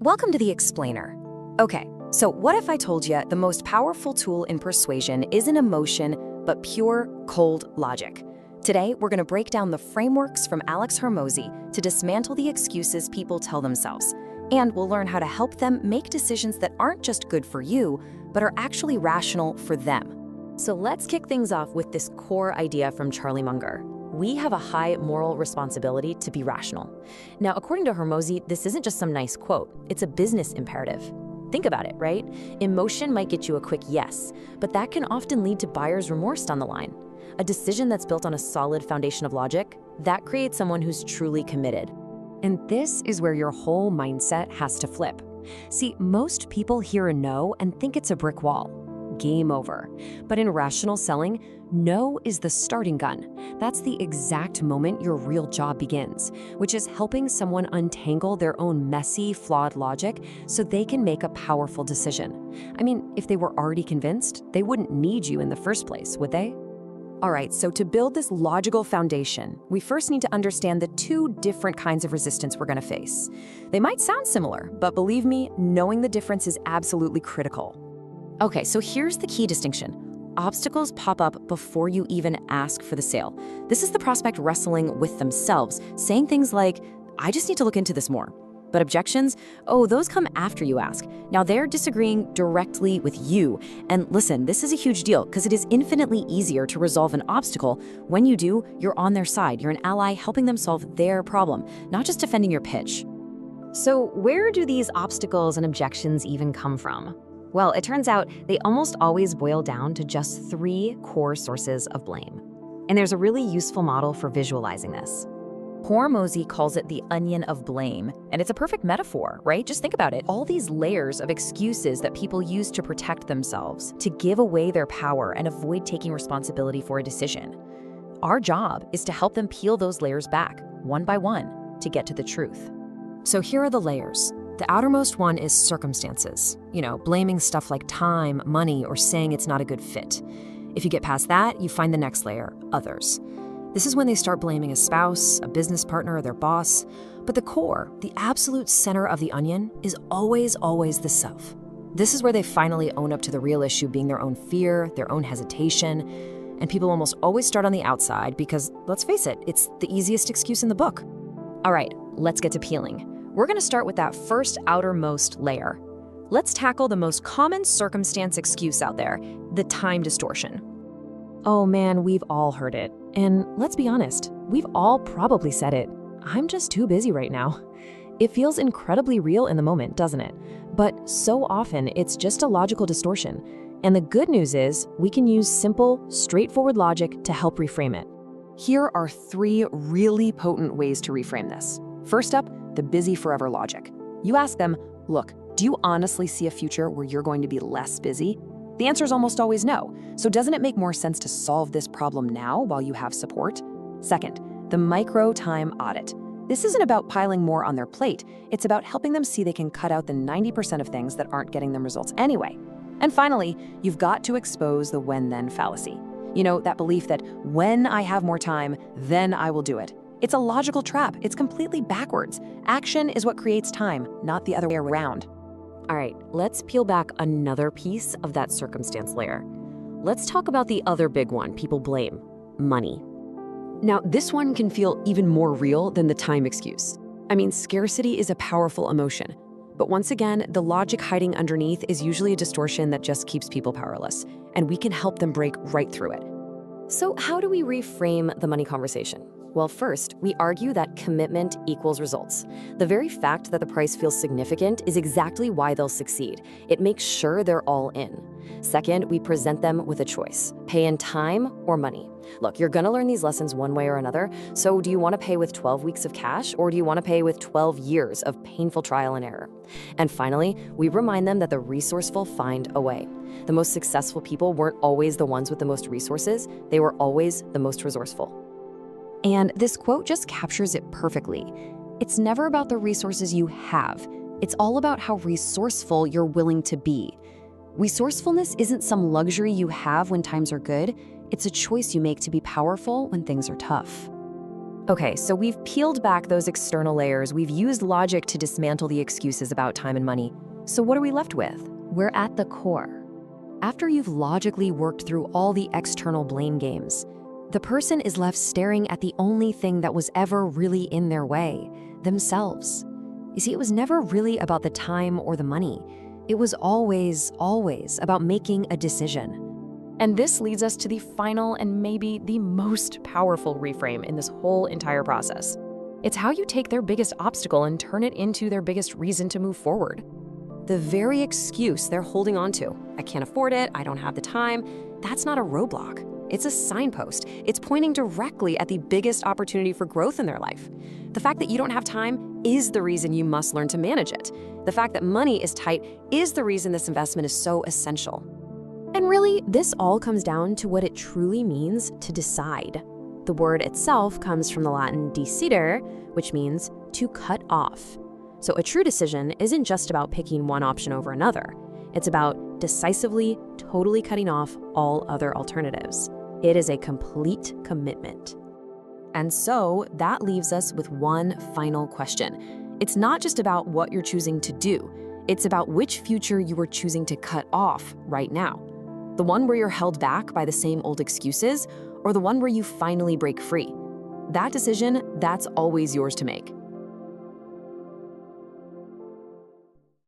Welcome to the Explainer. Okay, so what if I told you the most powerful tool in persuasion isn't emotion, but pure, cold logic? Today, we're going to break down the frameworks from Alex Hormozi to dismantle the excuses people tell themselves. And we'll learn how to help them make decisions that aren't just good for you, but are actually rational for them. So let's kick things off with this core idea from Charlie Munger. We have a high moral responsibility to be rational. Now, according to Hormozi, this isn't just some nice quote, it's a business imperative. Think about it, right? Emotion might get you a quick yes, but that can often lead to buyer's remorse down the line. A decision that's built on a solid foundation of logic, that creates someone who's truly committed. And this is where your whole mindset has to flip. See, most people hear a no and think it's a brick wall. Game over. But in rational selling, no is the starting gun. That's the exact moment your real job begins, which is helping someone untangle their own messy, flawed logic so they can make a powerful decision. I mean, if they were already convinced, they wouldn't need you in the first place, would they? All right, so to build this logical foundation, we first need to understand the two different kinds of resistance we're going to face. They might sound similar, but believe me, knowing the difference is absolutely critical. Okay, so here's the key distinction. Obstacles pop up before you even ask for the sale. This is the prospect wrestling with themselves, saying things like, I just need to look into this more. But objections, oh, those come after you ask. Now they're disagreeing directly with you. And listen, this is a huge deal because it is infinitely easier to resolve an obstacle. When you do, you're on their side. You're an ally helping them solve their problem, not just defending your pitch. So where do these obstacles and objections even come from? Well, it turns out they almost always boil down to just 3 core sources of blame. And there's a really useful model for visualizing this. Hormozi calls it the onion of blame, and it's a perfect metaphor, right? Just think about it. All these layers of excuses that people use to protect themselves, to give away their power and avoid taking responsibility for a decision. Our job is to help them peel those layers back, one by one, to get to the truth. So here are the layers. The outermost one is circumstances. Blaming stuff like time, money, or saying it's not a good fit. If you get past that, you find the next layer, others. This is when they start blaming a spouse, a business partner, or their boss. But the core, the absolute center of the onion, is always the self. This is where they finally own up to the real issue being their own fear, their own hesitation. And people almost always start on the outside because, let's face it, it's the easiest excuse in the book. All right, let's get to peeling. We're going to start with that first outermost layer. Let's tackle the most common circumstance excuse out there, the time distortion. Oh man, we've all heard it. And let's be honest, we've all probably said it. I'm just too busy right now. It feels incredibly real in the moment, doesn't it? But so often, it's just a logical distortion. And the good news is, we can use simple, straightforward logic to help reframe it. Here are 3 really potent ways to reframe this. First up, the busy forever logic. You ask them, look, do you honestly see a future where you're going to be less busy? The answer is almost always no. So doesn't it make more sense to solve this problem now while you have support? Second, the micro time audit. This isn't about piling more on their plate. It's about helping them see they can cut out the 90% of things that aren't getting them results anyway. And finally, you've got to expose the when-then fallacy. That belief that when I have more time, then I will do it. It's a logical trap. It's completely backwards. Action is what creates time, not the other way around. All right, let's peel back another piece of that circumstance layer. Let's talk about the other big one people blame, money. Now, this one can feel even more real than the time excuse. I mean, scarcity is a powerful emotion. But once again, the logic hiding underneath is usually a distortion that just keeps people powerless, and we can help them break right through it. So how do we reframe the money conversation? Well, first, we argue that commitment equals results. The very fact that the price feels significant is exactly why they'll succeed. It makes sure they're all in. Second, we present them with a choice, pay in time or money. Look, you're gonna learn these lessons one way or another, so do you wanna pay with 12 weeks of cash or do you wanna pay with 12 years of painful trial and error? And finally, we remind them that the resourceful find a way. The most successful people weren't always the ones with the most resources, they were always the most resourceful. And this quote just captures it perfectly. It's never about the resources you have. It's all about how resourceful you're willing to be. Resourcefulness isn't some luxury you have when times are good. It's a choice you make to be powerful when things are tough. Okay, so we've peeled back those external layers. We've used logic to dismantle the excuses about time and money. So what are we left with? We're at the core. After you've logically worked through all the external blame games, the person is left staring at the only thing that was ever really in their way, themselves. You see, it was never really about the time or the money. It was always about making a decision. And this leads us to the final and maybe the most powerful reframe in this whole entire process. It's how you take their biggest obstacle and turn it into their biggest reason to move forward. The very excuse they're holding on to, I can't afford it, I don't have the time, that's not a roadblock. It's a signpost. It's pointing directly at the biggest opportunity for growth in their life. The fact that you don't have time is the reason you must learn to manage it. The fact that money is tight is the reason this investment is so essential. And really, this all comes down to what it truly means to decide. The word itself comes from the Latin decidere, which means to cut off. So a true decision isn't just about picking one option over another. It's about decisively, totally cutting off all other alternatives. It is a complete commitment. And so that leaves us with one final question. It's not just about what you're choosing to do. It's about which future you are choosing to cut off right now. The one where you're held back by the same old excuses, or the one where you finally break free. That decision, that's always yours to make.